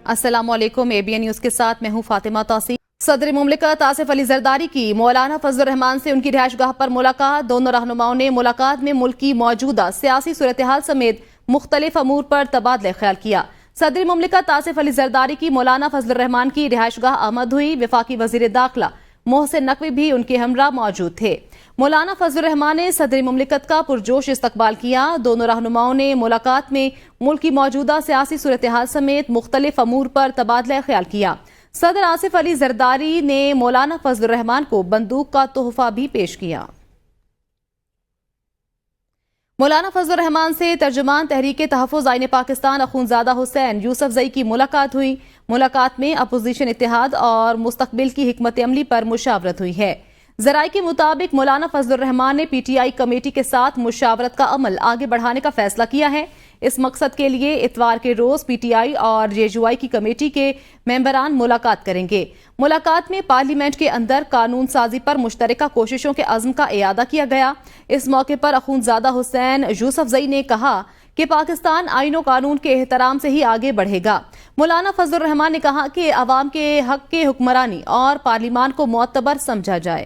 السلام علیکم، ABN news کے ساتھ میں ہوں فاطمہ توسیع۔ صدر مملکت آصف علی زرداری کی مولانا فضل الرحمان سے ان کی رہائش گاہ پر ملاقات۔ دونوں رہنماؤں نے ملاقات میں ملک کی موجودہ سیاسی صورتحال سمیت مختلف امور پر تبادلہ خیال کیا۔ صدر مملکت آصف علی زرداری کی مولانا فضل الرحمان کی رہائش گاہ آمد ہوئی۔ وفاقی وزیر داخلہ محسن نقوی بھی ان کے ہمراہ موجود تھے۔ مولانا فضل الرحمان نے صدر مملکت کا پرجوش استقبال کیا۔ دونوں رہنماؤں نے ملاقات میں ملک کی موجودہ سیاسی صورتحال سمیت مختلف امور پر تبادلہ خیال کیا۔ صدر آصف علی زرداری نے مولانا فضل الرحمان کو بندوق کا تحفہ بھی پیش کیا۔ مولانا فضل الرحمان سے ترجمان تحریک تحفظ آئین پاکستان اخونزادہ حسین یوسف زئی کی ملاقات ہوئی۔ ملاقات میں اپوزیشن اتحاد اور مستقبل کی حکمت عملی پر مشاورت ہوئی ہے۔ ذرائع کے مطابق مولانا فضل الرحمان نے PTI کمیٹی کے ساتھ مشاورت کا عمل آگے بڑھانے کا فیصلہ کیا ہے۔ اس مقصد کے لیے اتوار کے روز PTI اور JUI کی کمیٹی کے ممبران ملاقات کریں گے۔ ملاقات میں پارلیمنٹ کے اندر قانون سازی پر مشترکہ کوششوں کے عزم کا اعادہ کیا گیا۔ اس موقع پر اخونزادہ حسین یوسف زئی نے کہا کہ پاکستان آئین و قانون کے احترام سے ہی آگے بڑھے گا۔ مولانا فضل الرحمان نے کہا کہ عوام کے حق کے حکمرانی اور پارلیمان کو معتبر سمجھا جائے۔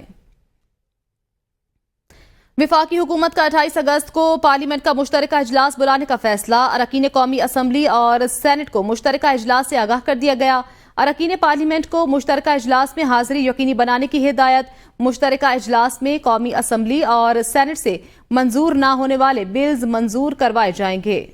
وفاقی حکومت کا 28 اگست کو پارلیمنٹ کا مشترکہ اجلاس بلانے کا فیصلہ۔ اراکین قومی اسمبلی اور سینٹ کو مشترکہ اجلاس سے آگاہ کر دیا گیا۔ اراکین پارلیمنٹ کو مشترکہ اجلاس میں حاضری یقینی بنانے کی ہدایت۔ مشترکہ اجلاس میں قومی اسمبلی اور سینٹ سے منظور نہ ہونے والے بلز منظور کروائے جائیں گے۔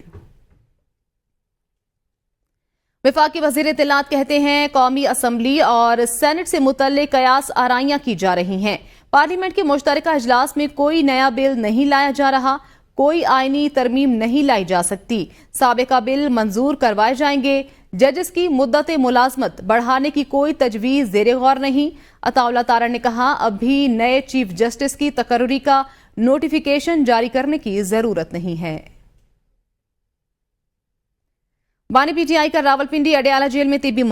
وفاقی وزیر اطلاعات کہتے ہیں قومی اسمبلی اور سینٹ سے متعلق قیاس آرائیاں کی جا رہی ہیں۔ پارلیمنٹ کے مشترکہ اجلاس میں کوئی نیا بل نہیں لایا جا رہا، کوئی آئینی ترمیم نہیں لائی جا سکتی۔ سابقہ بل منظور کروائے جائیں گے۔ ججز کی مدت ملازمت بڑھانے کی کوئی تجویز زیر غور نہیں۔ عطا اللہ تارڑ نے کہا ابھی نئے چیف جسٹس کی تقرری کا نوٹیفیکیشن جاری کرنے کی ضرورت نہیں ہے۔ بانی PTI کا راولپنڈی اڈیالہ جیل میں طبی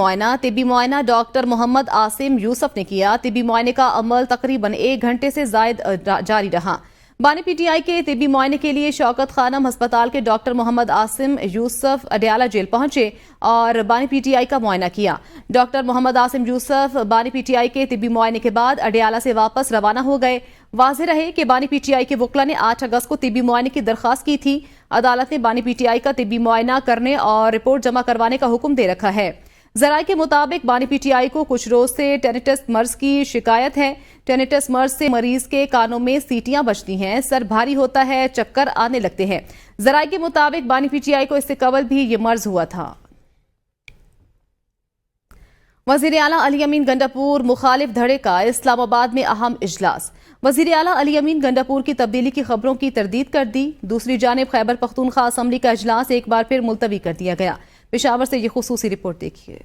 معائنہ ڈاکٹر محمد عاصم یوسف نے کیا۔ طبی معائنے کا عمل تقریباً 1 گھنٹے سے زائد جاری رہا۔ بانی PTI کے طبی معائنے کے لیے شوکت خانم ہسپتال کے ڈاکٹر محمد عاصم یوسف اڈیالہ جیل پہنچے اور بانی PTI کا معائنہ کیا۔ ڈاکٹر محمد عاصم یوسف بانی PTI کے طبی معائنے کے بعد اڈیالہ سے واپس روانہ ہو گئے۔ واضح رہے کہ بانی PTI کے وکلاء نے 8 اگست کو طبی معائنے کی درخواست کی تھی۔ عدالت نے بانی PTI کا طبی معائنہ کرنے اور رپورٹ جمع کروانے کا حکم دے رکھا ہے۔ ذرائع کے مطابق بانی PTI کو کچھ روز سے ٹینیٹس مرض کی شکایت ہے۔ ٹینیٹس مرض سے مریض کے کانوں میں سیٹیاں بجتی ہیں، سر بھاری ہوتا ہے، چکر آنے لگتے ہیں۔ ذرائع کے مطابق بانی PTI کو اس سے قبل بھی یہ مرض ہوا تھا۔ وزیر اعلیٰ علی امین گنڈاپور مخالف دھڑے کا اسلام آباد میں اہم اجلاس۔ وزیر اعلیٰ علی امین گنڈاپور کی تبدیلی کی خبروں کی تردید کر دی۔ دوسری جانب خیبر پختونخوا اسمبلی کا اجلاس ایک بار پھر ملتوی کر دیا گیا۔ پشاور سے یہ خصوصی رپورٹ دیکھیے۔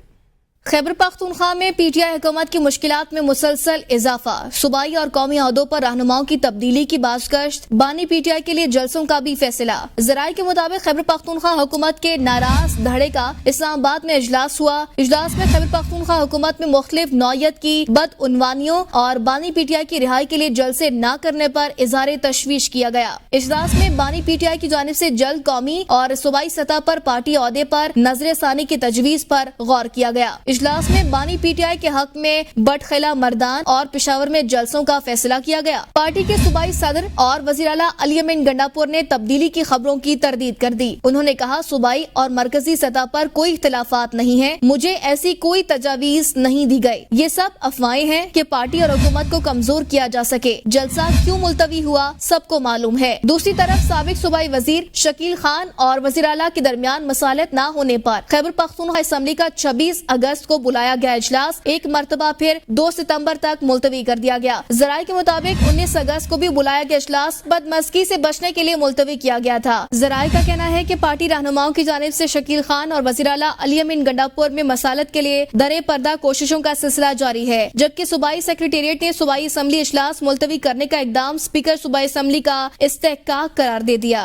خیبر پختونخوا میں PTI حکومت کی مشکلات میں مسلسل اضافہ، صوبائی اور قومی عہدوں پر رہنماؤں کی تبدیلی کی بازگشت، بانی PTI کے لیے جلسوں کا بھی فیصلہ۔ ذرائع کے مطابق خیبر پختونخوا حکومت کے ناراض دھڑے کا اسلام آباد میں اجلاس ہوا۔ اجلاس میں خیبر پختونخوا حکومت میں مختلف نوعیت کی بدعنوانیوں اور بانی PTI کی رہائی کے لیے جلسے نہ کرنے پر اظہار تشویش کیا گیا۔ اجلاس میں بانی PTI کی جانب سے جلد قومی اور صوبائی سطح پر پارٹی عہدے پر نظر ثانی کی تجویز پر غور کیا گیا۔ اجلاس میں بانی PTI کے حق میں بٹخلا مردان اور پشاور میں جلسوں کا فیصلہ کیا گیا۔ پارٹی کے صوبائی صدر اور وزیر اعلیٰ علی امین گنڈاپور نے تبدیلی کی خبروں کی تردید کر دی۔ انہوں نے کہا صوبائی اور مرکزی سطح پر کوئی اختلافات نہیں ہیں، مجھے ایسی کوئی تجاویز نہیں دی گئی، یہ سب افواہیں ہیں کہ پارٹی اور حکومت کو کمزور کیا جا سکے۔ جلسہ کیوں ملتوی ہوا سب کو معلوم ہے۔ دوسری طرف سابق صوبائی وزیر شکیل خان اور وزیر اعلیٰ کے درمیان مصالحت نہ ہونے پر خیبر پختونخوا اسمبلی کا 26 اگست کو بلایا گیا اجلاس ایک مرتبہ پھر 2 ستمبر تک ملتوی کر دیا گیا۔ ذرائع کے مطابق 19 اگست کو بھی بلایا گیا اجلاس بدمزگی سے بچنے کے لیے ملتوی کیا گیا تھا۔ ذرائع کا کہنا ہے کہ پارٹی رہنماؤں کی جانب سے شکیل خان اور وزیر اعلیٰ علی امین گنڈاپور میں مصالحت کے لیے درے پردہ کوششوں کا سلسلہ جاری ہے، جبکہ صوبائی سیکریٹریٹ نے صوبائی اسمبلی اجلاس ملتوی کرنے کا اقدام اسپیکر صوبائی اسمبلی کا استحقاق قرار دے دیا۔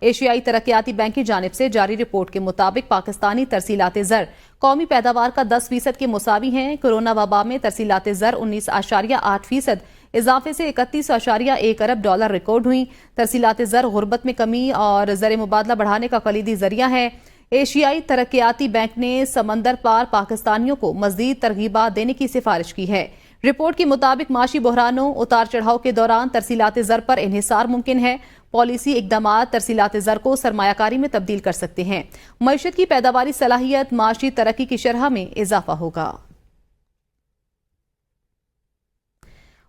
ایشیائی ترقیاتی بینک کی جانب سے جاری رپورٹ کے مطابق پاکستانی ترسیلات زر قومی پیداوار کا 10% کے مساوی ہیں۔ کورونا وبا میں ترسیلات زر 19.8% اضافے سے 31.1 ارب ڈالر ریکارڈ ہوئیں۔ ترسیلات زر غربت میں کمی اور زر مبادلہ بڑھانے کا کلیدی ذریعہ ہے۔ ایشیائی ترقیاتی بینک نے سمندر پار پاکستانیوں کو مزید ترغیبات دینے کی سفارش کی ہے۔ رپورٹ کے مطابق معاشی بحرانوں اتار چڑھاؤ کے دوران ترسیلات زر پر انحصار ممکن ہے۔ پالیسی اقدامات ترسیلات زر کو سرمایہ کاری میں تبدیل کر سکتے ہیں۔ معیشت کی پیداواری صلاحیت، معاشی ترقی کی شرح میں اضافہ ہوگا۔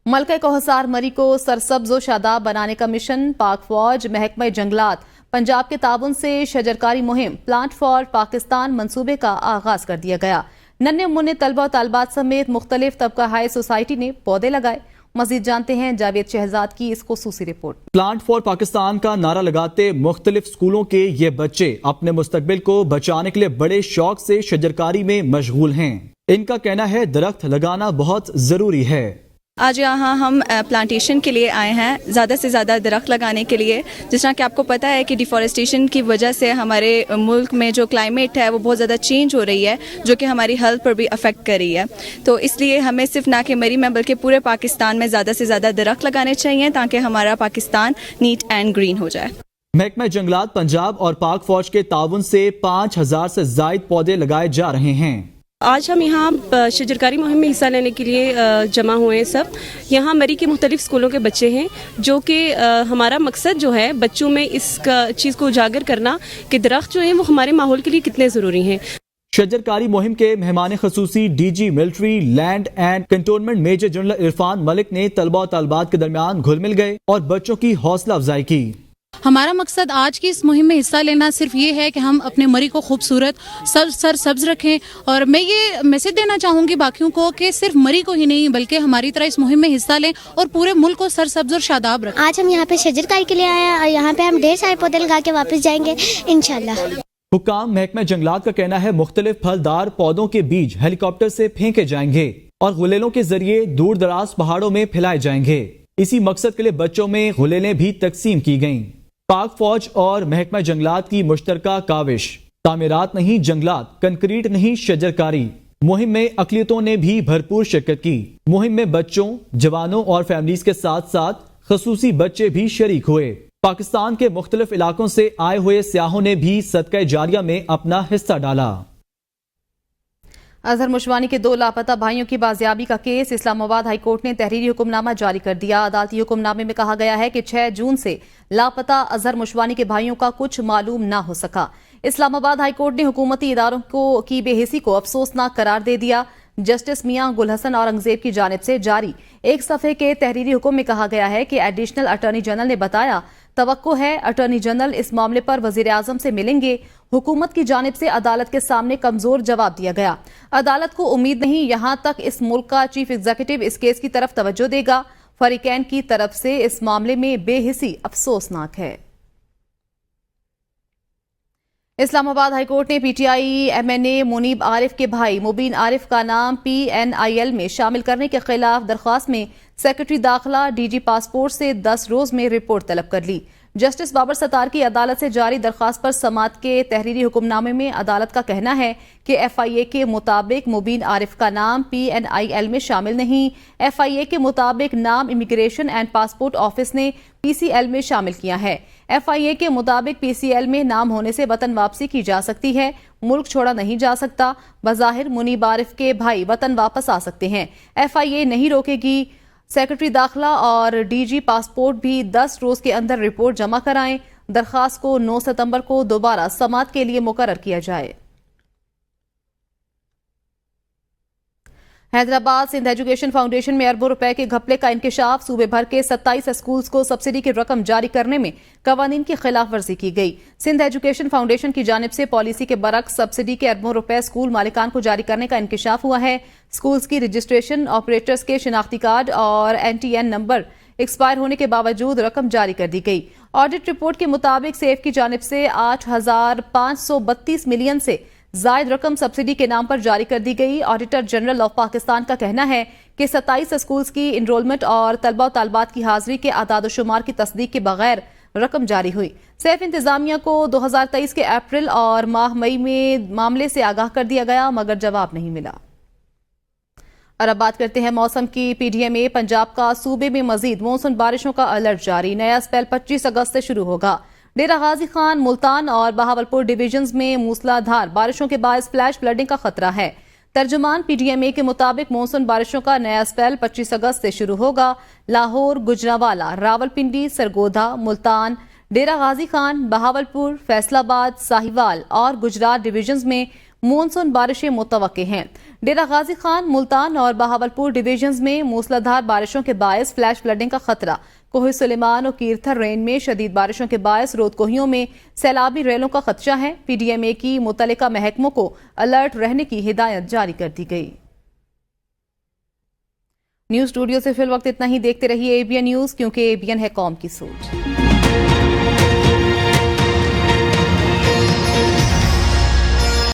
ملکہ کوہسار مری کو سرسبز و شاداب بنانے کا مشن، پاک فوج، محکمہ جنگلات، پنجاب کے تعاون سے شجرکاری مہم پلانٹ فار پاکستان منصوبے کا آغاز کر دیا گیا۔ ننھے منھے طلبہ و طالبات سمیت مختلف طبقہ ہائے سوسائٹی نے پودے لگائے۔ مزید جانتے ہیں جاوید شہزاد کی اس خصوصی رپورٹ۔ پلانٹ فار پاکستان کا نعرہ لگاتے مختلف اسکولوں کے یہ بچے اپنے مستقبل کو بچانے کے لیے بڑے شوق سے شجرکاری میں مشغول ہیں۔ ان کا کہنا ہے درخت لگانا بہت ضروری ہے۔ آج یہاں ہم پلانٹیشن کے لیے آئے ہیں، زیادہ سے زیادہ درخت لگانے کے لیے۔ جس طرح کہ آپ کو پتہ ہے کہ ڈیفارسٹیشن کی وجہ سے ہمارے ملک میں جو کلائمیٹ ہے وہ بہت زیادہ چینج ہو رہی ہے، جو کہ ہماری ہیلتھ پر بھی افیکٹ کر رہی ہے۔ تو اس لیے ہمیں صرف نہ کہ مری میں بلکہ پورے پاکستان میں زیادہ سے زیادہ درخت لگانے چاہیے تاکہ ہمارا پاکستان نیٹ اینڈ گرین ہو جائے۔ محکمہ جنگلات پنجاب اور پاک فوج کے تعاون سے 5000 سے زائد پودے لگائے جا رہے ہیں۔ آج ہم یہاں شجرکاری مہم میں حصہ لینے کے لیے جمع ہوئے ہیں سب۔ یہاں مری کے مختلف اسکولوں کے بچے ہیں، جو کہ ہمارا مقصد جو ہے بچوں میں اس چیز کو اجاگر کرنا کہ درخت جو ہیں وہ ہمارے ماحول کے لیے کتنے ضروری ہیں۔ شجرکاری مہم کے مہمان خصوصی D G military land and cantonment major general Irfan Malik نے طلبہ و طالبات کے درمیان گھل مل گئے اور بچوں کی حوصلہ افزائی کی۔ ہمارا مقصد آج کی اس مہم میں حصہ لینا صرف یہ ہے کہ ہم اپنے مری کو خوبصورت سرسبز رکھیں، اور میں یہ میسج دینا چاہوں گی باقیوں کو کہ صرف مری کو ہی نہیں بلکہ ہماری طرح اس مہم میں حصہ لیں اور پورے ملک کو سرسبز اور شاداب رکھیں۔ آج ہم یہاں پہ شجرکاری کے لیے آئے ہیں اور یہاں پہ ہم ڈھیر سارے پودے لگا کے واپس جائیں گے انشاءاللہ۔ حکام محکمہ جنگلات کا کہنا ہے مختلف پھلدار پودوں کے بیج ہیلی کاپٹر سے پھینکے جائیں گے اور غلیلوں کے ذریعے دور دراز پہاڑوں میں پھیلائے جائیں گے۔ اسی مقصد کے لیے بچوں میں غلیلیں بھی تقسیم کی گئیں۔ پاک فوج اور محکمہ جنگلات کی مشترکہ کاوش، تعمیرات نہیں جنگلات، کنکریٹ نہیں شجرکاری۔ مہم میں اقلیتوں نے بھی بھرپور شرکت کی۔ مہم میں بچوں، جوانوں اور فیملیز کے ساتھ ساتھ خصوصی بچے بھی شریک ہوئے۔ پاکستان کے مختلف علاقوں سے آئے ہوئے سیاحوں نے بھی صدقہ جاریہ میں اپنا حصہ ڈالا۔ اظہر مشوانی کے 2 لاپتہ بھائیوں کی بازیابی کا کیس، اسلام آباد ہائی کورٹ نے تحریری حکم نامہ جاری کر دیا۔ عدالتی حکم نامے میں کہا گیا ہے کہ 6 جون سے لاپتہ اظہر مشوانی کے بھائیوں کا کچھ معلوم نہ ہو سکا۔ اسلام آباد ہائی کورٹ نے حکومتی اداروں کی بے حسی کو افسوسناک قرار دے دیا۔ جسٹس میاں گل حسن اورنگزیب کی جانب سے جاری 1 صفحے کے تحریری حکم میں کہا گیا ہے کہ ایڈیشنل اٹارنی جنرل نے بتایا توقع ہے اٹارنی جنرل اس معاملے پر وزیر اعظم سے ملیں گے۔ حکومت کی جانب سے عدالت کے سامنے کمزور جواب دیا گیا۔ عدالت کو امید نہیں یہاں تک اس ملک کا چیف ایگزیکٹو اس کیس کی طرف توجہ دے گا۔ فریقین کی طرف سے اس معاملے میں بے حسی افسوسناک ہے۔ اسلام آباد ہائی کورٹ نے P T I M N A Munib Arif کے بھائی مبین عارف کا نام PNIL میں شامل کرنے کے خلاف درخواست میں سیکرٹری داخلہ DG پاسپورٹ سے 10 روز میں رپورٹ طلب کر لی۔ جسٹس بابر ستار کی عدالت سے جاری درخواست پر سماعت کے تحریری حکم نامے میں عدالت کا کہنا ہے کہ FIA کے مطابق مبین عارف کا نام PNIL میں شامل نہیں۔ FIA کے مطابق نام امیگریشن اینڈ پاسپورٹ آفس نے PCL میں شامل کیا ہے۔ FIA کے مطابق PCL میں نام ہونے سے وطن واپسی کی جا سکتی ہے، ملک چھوڑا نہیں جا سکتا۔ بظاہر منیب عارف کے بھائی وطن واپس آ سکتے ہیں، FIA نہیں روکے گی۔ سیکرٹری داخلہ اور DG پاسپورٹ بھی 10 روز کے اندر رپورٹ جمع کرائیں۔ درخواست کو 9 ستمبر کو دوبارہ سماعت کے لیے مقرر کیا جائے۔ حیدرآباد سندھ ایجوکیشن فاؤنڈیشن میں اربوں روپے کے گھپلے کا انکشاف، صوبے بھر کے 27 اسکولز کو سبسڈی کی رقم جاری کرنے میں قوانین کی خلاف ورزی کی گئی۔ سندھ ایجوکیشن فاؤنڈیشن کی جانب سے پالیسی کے برعکس سبسڈی کے اربوں روپے اسکول مالکان کو جاری کرنے کا انکشاف ہوا ہے۔ اسکولز کی رجسٹریشن، آپریٹرز کے شناختی کارڈ اور NTN نمبر ایکسپائر ہونے کے باوجود رقم جاری کر دی گئی۔ آڈٹ رپورٹ کے مطابق سیف کی جانب سے 8,532 ملین سے زائد رقم سبسڈی کے نام پر جاری کر دی گئی۔ آڈیٹر جنرل آف پاکستان کا کہنا ہے کہ 27 اسکولز کی انرولمنٹ اور طلبہ و طالبات کی حاضری کے اعداد و شمار کی تصدیق کے بغیر رقم جاری ہوئی۔ سیف انتظامیہ کو 2023 کے اپریل اور ماہ مئی میں معاملے سے آگاہ کر دیا گیا مگر جواب نہیں ملا۔ اور اب بات کرتے ہیں موسم کی۔ پی ڈی ایم اے پنجاب کا صوبے میں مزید مونسون بارشوں کا الرٹ جاری۔ نیا اسپیل 25 اگست سے شروع ہوگا۔ ڈیرہ غازی خان، ملتان اور بہاولپور ڈویژنز میں موسلا دھار بارشوں کے باعث فلیش فلڈنگ کا خطرہ ہے۔ ترجمان پی ڈی ایم اے کے مطابق مونسون بارشوں کا نیا اسپیل 25 اگست سے شروع ہوگا۔ لاہور، گجرانوالہ، راولپنڈی، سرگودھا، ملتان، ڈیرہ غازی خان، بہاولپور، فیصل آباد، ساہیوال اور گجرات ڈویژنز میں مونسون بارشیں متوقع ہیں۔ ڈیرہ غازی خان، ملتان اور بہاولپور ڈویژنز میں موسلادھار بارشوں کے باعث فلیش فلڈنگ کا خطرہ۔ کوہ سلیمان اور کیرتھر رین میں شدید بارشوں کے باعث رود کوہیوں میں سیلابی ریلوں کا خدشہ ہے۔ پی ڈی ایم اے کی متعلقہ محکموں کو الرٹ رہنے کی ہدایت جاری کر دی گئی۔ نیوز اسٹوڈیو سے فی الوقت اتنا ہی۔ دیکھتے رہیے ABN نیوز، کیونکہ ABN ہے قوم کی سوچ۔